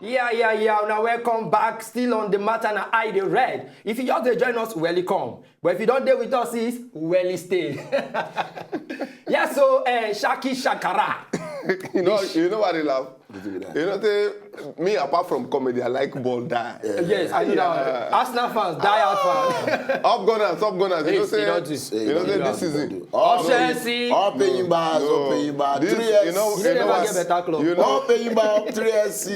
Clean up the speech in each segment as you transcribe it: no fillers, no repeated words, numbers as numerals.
Yeah. Now welcome back. Still on the matter now. I the red. If you just join us, welcome. But if you don't deal with us, is well stay. Yeah. So Shaki Shakara. you know what I love? You know, me apart from comedy, I like ball die. Yes, I know that. Arsenal fans, die out fans. Up gunners. You know, this season. Chelsea. All paying bars, all paying bars. 3S. You never get better club. All paying bars, 3SC.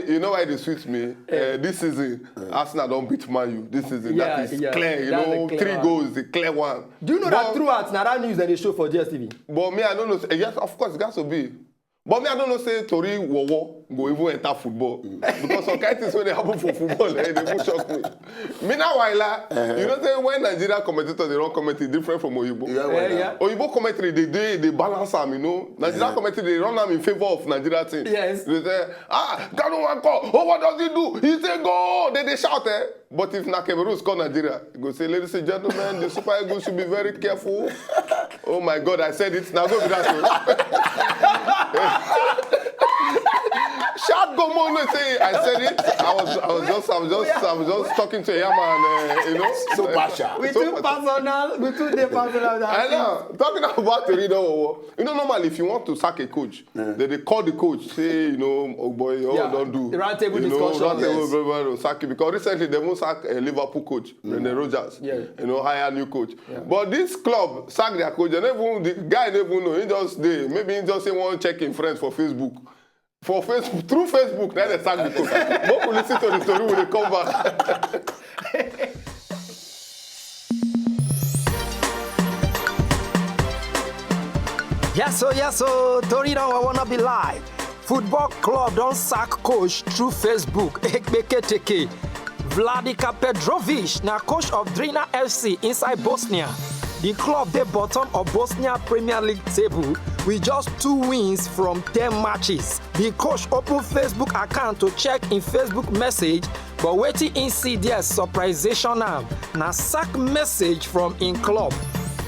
You know why they suits me? This season, Arsenal don't beat Man U. This season, that is clear. You know, 3 goals, the clear one. Do you know that throughout now that news that they show for GSTV? But me, I don't know. Yes, of course, it has to be. But me, I don't know, say, Tori Wowo go even enter football. Because some kind of things when they happen for football, they won't shock me. Me now, you know, say, when Nigeria commentators, they don't comment it different from Oyibo. Oyibo commentary, they balance them, you know. Nigeria commentary, they run them in favor of Nigeria team. Yes. They say, Gano one call. Oh, what does he do? He say, go. They shout, But if Cameroon score Nigeria, you go say, ladies and gentlemen, the Super Eagles should be very careful. Oh my God, I said it. Now go with that. Shout go more, say I said it. I was just talking to him and you know. So partial. We too personal. I know. Talking about Torido, you know, normally if you want to sack a coach, they call the coach, say, you know, oh boy, don't do. The round table discussion. Round table, sack it. Because recently they won't sack a Liverpool coach, Brendan Rodgers. You know, hire a new coach. But this club sack their coach, and even the guy never know. He just maybe he just say one check in friends for Facebook. For Facebook, through Facebook, then they sack the coach. More listen to the story when they come back. Yes, so Torino, I wanna be live. Football club don't sack coach through Facebook. Ekbeketeke. Vladika Petrovic, now coach of Drina FC inside Bosnia. The club they bottom of Bosnia Premier League table with just 2 wins from 10 matches. The coach opened Facebook account to check in Facebook message, but waiting in see there surprisation now sack message from in club.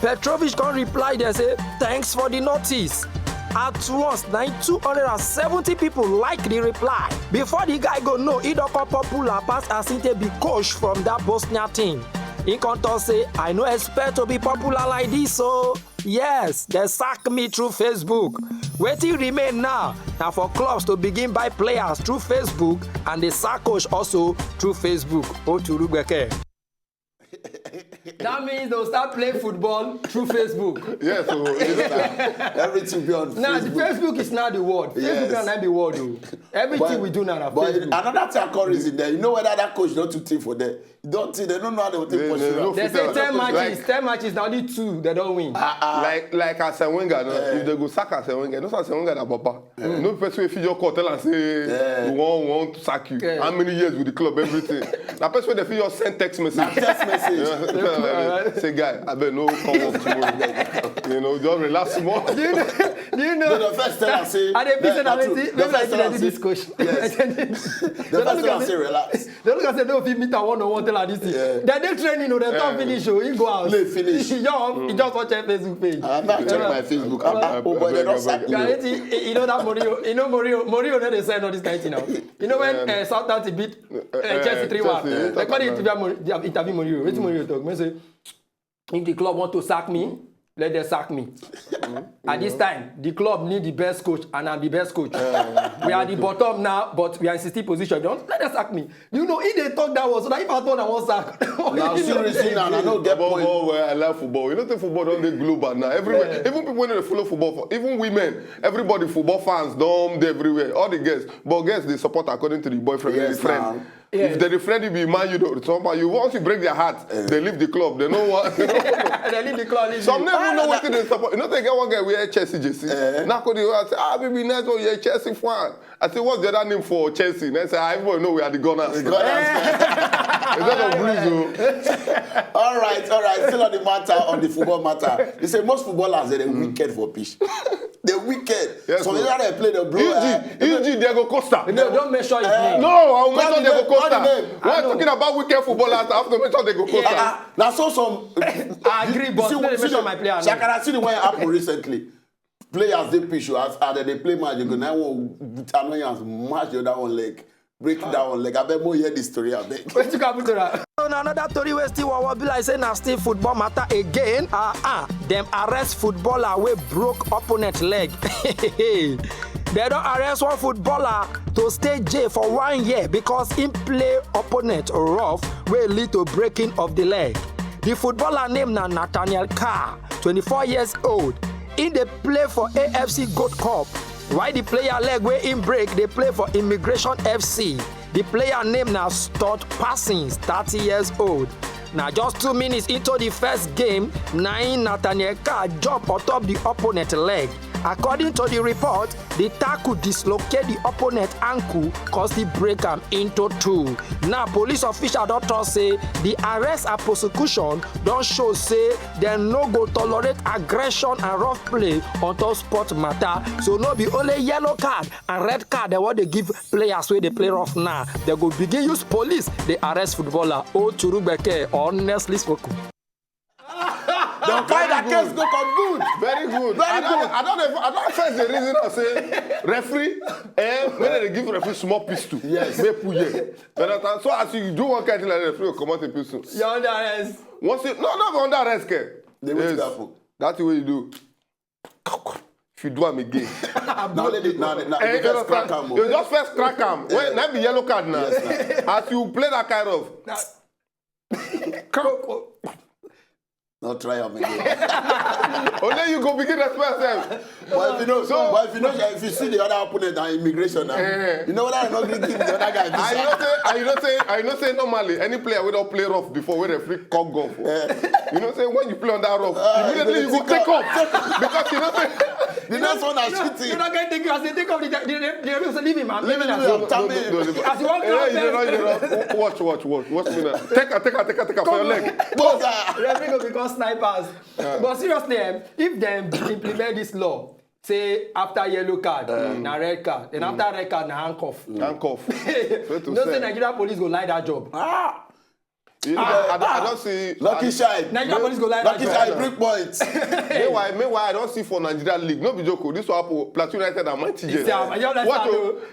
Petrovic can reply there say thanks for the notice. At once, 270 people like the reply. Before the guy go know, he don't come popular pass as he be coach from that Bosnia team. He can say, I no expect to be popular like this, so yes, they sack me through Facebook. Waiting remain now for clubs to begin buy players through Facebook and the sack coach also through Facebook. That means they'll start playing football through Facebook. Yeah, so everything be on Facebook. Now, the Facebook is not the word. Facebook is not the word, though. Everything we do now on Facebook. Another thing occurs in there. You know whether that coach don't take for that. They don't know how they will take for sure. They say 10 matches. 10 matches, now only 2 they don't win. Like Arsene Wenger, if they go sack Arsene Wenger, no Arsene Wenger na papa. No person will feed your call tell and say we want to sack you. How many years with the club, everything. That person they feed your send text message. Text message. Say guy, I bet no come up tomorrow. You know, just relax more. Do you know? The first time I say, and they this coach. The first time I say relax. They look and say, no, if you meet a one-on-one, tell her this thing. Then they training, they don't finish, he go out. They finish. He just watch your Facebook page. I'm not checking my Facebook. Oh boy, they don't sack me. You know that Mourinho, they say all this kind of thing now. You know when Southampton beat Chelsea 3-1, they call it interview Mourinho. What's Mourinho talk? I say, if the club want to sack me, let them sack me. At this time, the club need the best coach, and I'm the best coach. We are the bottom now, but we are in 60th position. Don't let them sack me. You know, if they talk that was so that if I thought I was sack. Now, seriously, now I don't get point. I love football. You know, the football don't be global now. Everywhere, even people when they follow football, even women, everybody football fans, don't everywhere. All the guests, but guests they support according to the boyfriend and the friend. If the friend will be man, you once you break their heart, they leave the club. They know what. They leave the club. Some never know what they support. You know, they get one guy wear Chelsea jersey. Now they say, baby, next one you're Chelsea fan. I say, what's the other name for Chelsea? And I say, everybody know we are the Gunners. Is that a blues? All right. Still on the matter, on the football matter. They say most footballers are wicked for pitch. They're wicked. Yes, so either they play the blue. EG Diego Costa. No, don't mention his name. No, I'll mention Diego Costa. We're talking about wicked footballers. I have to mention Diego Costa. Now, so some. I agree, but don't mention my player. Shakara, see the one happened recently. Players they pitch you as they play match. They go now one match the other one leg. break down leg. I bet more hear the story. I bet. What you happen to that? Another story wey still wawa be like say na still football matter again. Them arrest footballer wey broke opponent leg. They don't arrest one footballer to stay jail for 1 year because he play opponent rough wey lead to breaking of the leg. The footballer named na Nathaniel Carr, 24 years old. He dey play for AFC Gold Cup. While the player leg wey him break, they play for Immigration FC. The player name na Stott Parsons, 30 years old. Now just 2 minutes into the first game, Nathaniel Carr jump on top the opponent leg. According to the report, the tackle dislocate the opponent ankle, cause he break am into 2. Now police official don talk say the arrest and prosecution don show say dem no go tolerate aggression and rough play on top sport matter. So no be only yellow card and red card dem wan dey give players wey dey play rough now. Dem go begin use police dey arrest footballer. Churugbeke, honestly spoken. The kind of case go come good. Very good. Very good. I don't first the reason I say referee, when they give referee small pistol. Yes. They put here. So as you do one kind of like referee, come out a pistol. You're under arrest. Once you, no, not under arrest, care. They will happen. That's the way you do. If you do them again. Now they just crack them. You just first crack them. When that be yellow card now. Yes, as you play that kind of. Not try them again. Only you go begin to respect them. But if you see the other opponent and immigration now, you know what I'm not going to give the other guy. I know say normally any player we don't play rough before we referee cock golf. You know say when you play on that rough, immediately you go take off because you know say the next one are shooting. You're not going to take you as they take off the referee say leave him, man. Leave him. As you walk down, watch me now. Take her for your leg. Referee go become snipers. But seriously, if they implement this law, say after yellow card, na red card, then after red card, na handcuff. Handcuff. No say Nigeria police go lie that job. You know, I don't see. Lucky Shine. Nigeria police go lie that Lucky job. Shine, 3 points. Meanwhile, I don't see for Nigeria League. No be joke. This will happen. Plateau United and Manchester.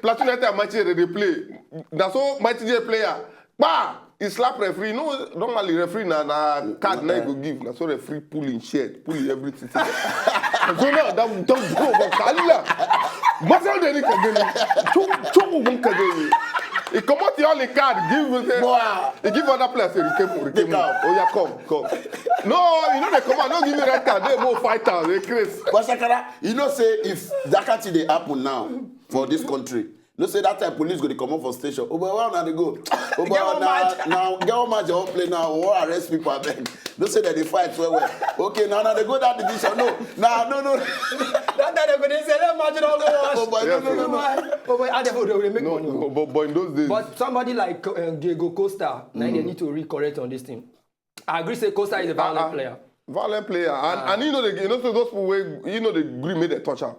Plateau United and Manchester they play. That's all Manchester player. Bah! He slap referee. No, normally referee na card na go give. Na so referee pull in shirt, pull in everything. So now don't go for Kala. Masal deni kageni. Chungu bun kageni. He come out the only card, he give other players he came out. Oh yeah, come. No, you know they come out, don't give me red card. They more fighters, they crazy. But Sakara, you know say if that can't they happen now for this country. No say that time police go to come up for station. Oh, but where now they go? Oh, but now get one match, you play now. Or arrest people again. No say that they fight well. Okay, now they go that division. No. That time they go they say that match don't go watch. Oh, but no. Oh, but they make money. No, but in those days. But somebody like Diego Costa, now they need to recorrect on this thing. I agree. Say Costa is a violent player. Violent player, and you know so those people where you know the gree made a touch him.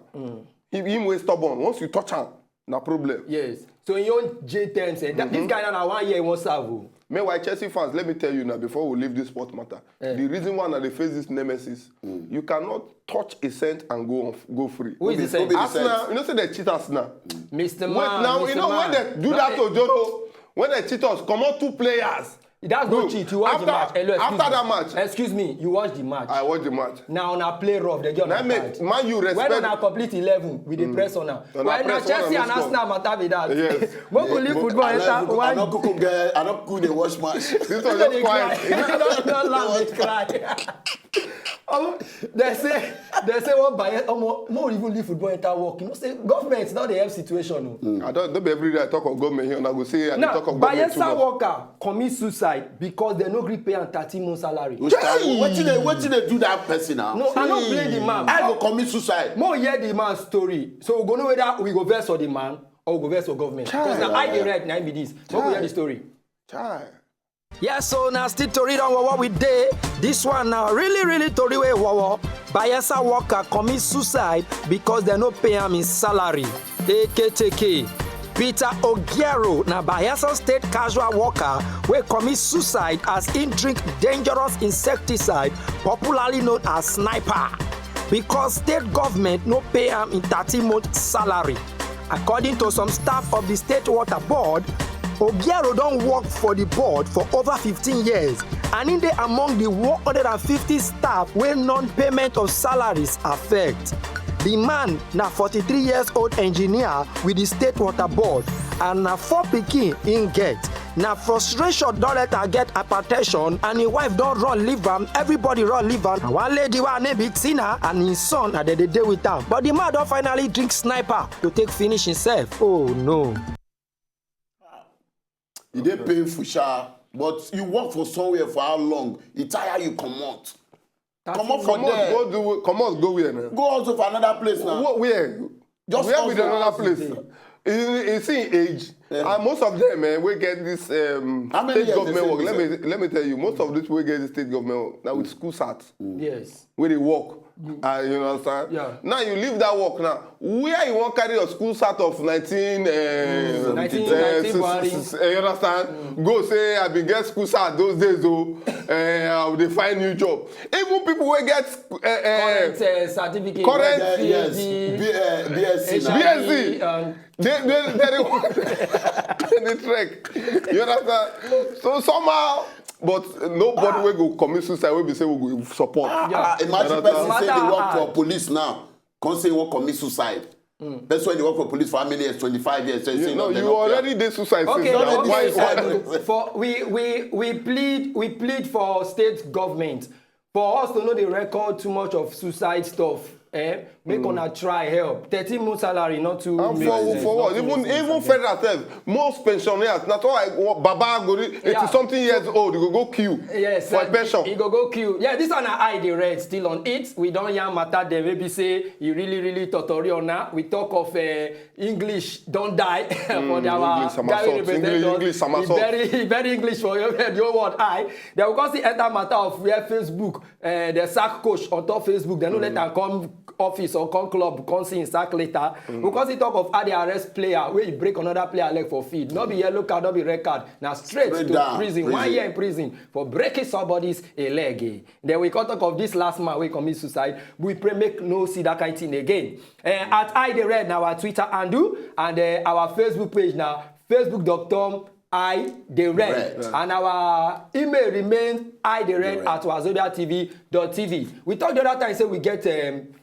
Him way stubborn. Once you touch him. No problem. Yes. So in your J10 said that this guy now 1 year he won't serve. Meanwhile, Chelsea fans, let me tell you now before we leave this sport matter. The reason why they face this nemesis, you cannot touch a cent and go free. Who is the cent? Arsenal, you know say they cheat Arsenal. Mr. Man. Now Mr. you know Man. when they do that to Joro, when they cheat us, come out 2 players. That's no cheat. You watch the match. Hello, after that match. Excuse me. You watch the match. I watch the match. Now on a play rough, they get on Man, you respect. When on a complete 11, with the press on her. When now Chelsea and Arsenal matter with that. Yes. When we leave football, I not cook the watch match. This was just quiet. Don't laugh, they cry. They say one bias more even leave football enter work. You know, say government not the help situation. I don't be every day I talk of government here and I go say I talk of Bayelsa government too much. worker commit suicide because they no agree pay am 13 months salary. What did they do that person now? No, I don't blame the man. I go commit suicide. More hear the man's story. So we go know whether we go verse for the man or we go verse for government. Because now I read 9 be this. So we hear the story. Yeah, so now still to read on what we did. This one now really to read what Bayelsa worker commit suicide because they no pay him his salary. AKTK. Peter Ogiero, na Bayelsa State casual worker, will commit suicide as he drink dangerous insecticide, popularly known as sniper, because state government no pay him in 30-month salary. According to some staff of the State Water Board, Obiero don work for the board for over 15 years and in dey among the 150 staff wey non-payment of salaries affect. The man na 43 years old engineer with the State Water Board and na 4 pikin im get. Na frustration don let her get hypertension and im wife don run leave am, everybody run leave am. And one lady wey her name be Tina and im son na dey dey with am. But the man don finally drink sniper to take finish himself. Oh no. E dey painful sha, but you work for somewhere for how long? E tire you comot. Comot for there. Comot go where now? Go also for another place now. Where? Just where with another place? You see age. Yeah. And most of them, we get this state government work. Let me tell you, most of this we get the state government work. Now with school start. Yes. Where they work. You understand? Yeah. Now you leave that work now. Where you want carry your school start of 19 you understand? Go say I been get school start those days though. They find new job. Even people will get current certificate. Current BSc. They trek. You understand? So somehow, but nobody will go commit suicide. We be say we go support. Imagine person say they work for police now. Can't say what commit suicide. That's why they work for police for how many years? 25 years. So you already did suicide. Okay, why? We plead for state government for us to know the record too much of suicide stuff. Make una try help. 13 months salary, not too. And for what? Even federal self, most pensioners. That's why Baba go 80-something years old. You go queue for a pension. You go queue. Yeah, this one I the red still on it. We don't hear matter. They maybe say you really tutorial now. We talk of English don't die for English somersault. Very English for your word. They will go see enter matter of where Facebook the sack coach on top Facebook. They no let them come office or come club, come see in sack later. Because he talk of how they arrest player, where you break another player leg for feed. Not be yellow card, not be red card. Now straight to down, prison. 1 year in prison for breaking somebody's leg. Then we can talk of this last man we commit suicide. We pray make no see that kind of thing again. At I the Red now our Twitter handle and our Facebook page now, facebook.com I the Red. And our email remains ithered at wazobiatv.tv. We talked the other time say we get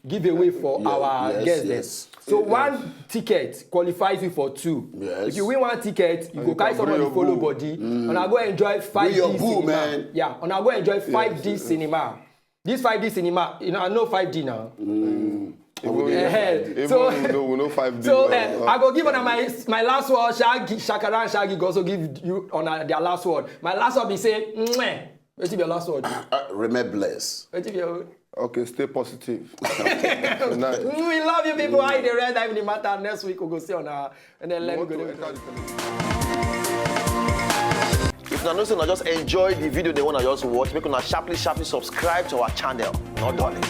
giveaway for our guests. Yes. So one ticket qualifies you for 2. Yes. If you win 1 ticket, you go carry someone to follow body. And I go enjoy 5D cinema. Man. Yeah, and I go enjoy 5D cinema. This 5D cinema, I know 5D now. So we know 5D. So I go give on my last word. Shakara and Shaggy go also give you on their last word. My last word be say, what's your last word? Remain blessed. Okay, stay positive. We love you people. I the Red. I even matter. Next week we'll go see on and then let me go. If you know, so just enjoy the video they want to just watch. Make sure sharply subscribe to our channel. Not darling.